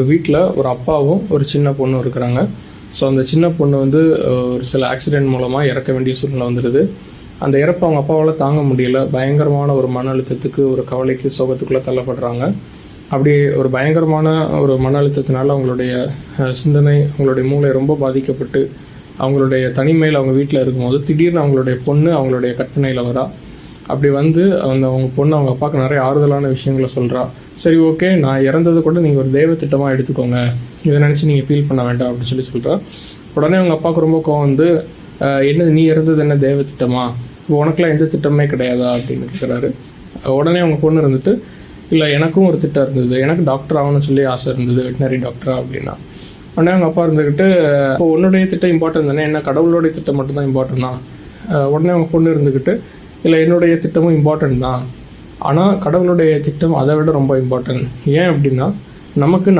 ஒரு வீட்டில் ஒரு அப்பாவும் ஒரு சின்ன பொண்ணும் இருக்கிறாங்க. ஸோ அந்த சின்ன பொண்ணு வந்து ஒரு சில ஆக்சிடென்ட் மூலமாக இறக்க வேண்டிய சூழ்நிலை வந்துடுது. அந்த இறப்பை அவங்க அப்பாவால் தாங்க முடியல. பயங்கரமான ஒரு மன அழுத்தத்துக்கு, ஒரு கவலைக்கு, சோகத்துக்குள்ளே தள்ளப்படுறாங்க. அப்படி ஒரு பயங்கரமான ஒரு மன அழுத்தத்தினால அவங்களுடைய சிந்தனை, அவங்களுடைய மூளை ரொம்ப பாதிக்கப்பட்டு அவங்களுடைய தனிமையில் அவங்க வீட்டில் இருக்கும்போது திடீர்னு அவங்களுடைய பொண்ணு அவங்களுடைய கற்பனையில் வரா. அப்படி வந்து அவங்க பொண்ணு அவங்க அப்பாவுக்கு நிறைய ஆறுதலான விஷயங்களை சொல்கிறா. சரி, ஓகே, நான் இறந்தது கூட நீங்கள் ஒரு தெய்வ திட்டமாக எடுத்துக்கோங்க, இதை நினச்சி நீங்கள் ஃபீல் பண்ண வேண்டாம் அப்படின்னு சொல்கிறா. உடனே அவங்க அப்பாவுக்கு ரொம்ப கோவம் வந்து, என்ன நீ இறந்தது என்ன தெய்வ திட்டமா, உனக்குலாம் எந்த திட்டமே கிடையாதா அப்படின்னு கேட்குறாரு. உடனே அவங்க பொண்ணு இருந்துட்டு, இல்லை எனக்கும் ஒரு திட்டம் இருந்தது, எனக்கு டாக்டர் ஆகணும்னு சொல்லி ஆசை இருந்தது, வெட்டினரி டாக்டரா அப்படின்னா. உடனே அவங்க அப்பா இருந்துக்கிட்டு, இப்போ உன்னுடைய திட்டம் இம்பார்ட்டன் தானே, என்ன கடவுளுடைய திட்டம் மட்டும்தான் இம்பார்ட்டன் தான். உடனே அவங்க பொண்ணு இருந்துக்கிட்டு, இல்லை என்னுடைய திட்டமும் இம்பார்ட்டன்ட் தான், ஆனால் கடவுளுடைய திட்டம் அதை விட ரொம்ப இம்பார்ட்டன்ட். ஏன் அப்படின்னா நமக்கு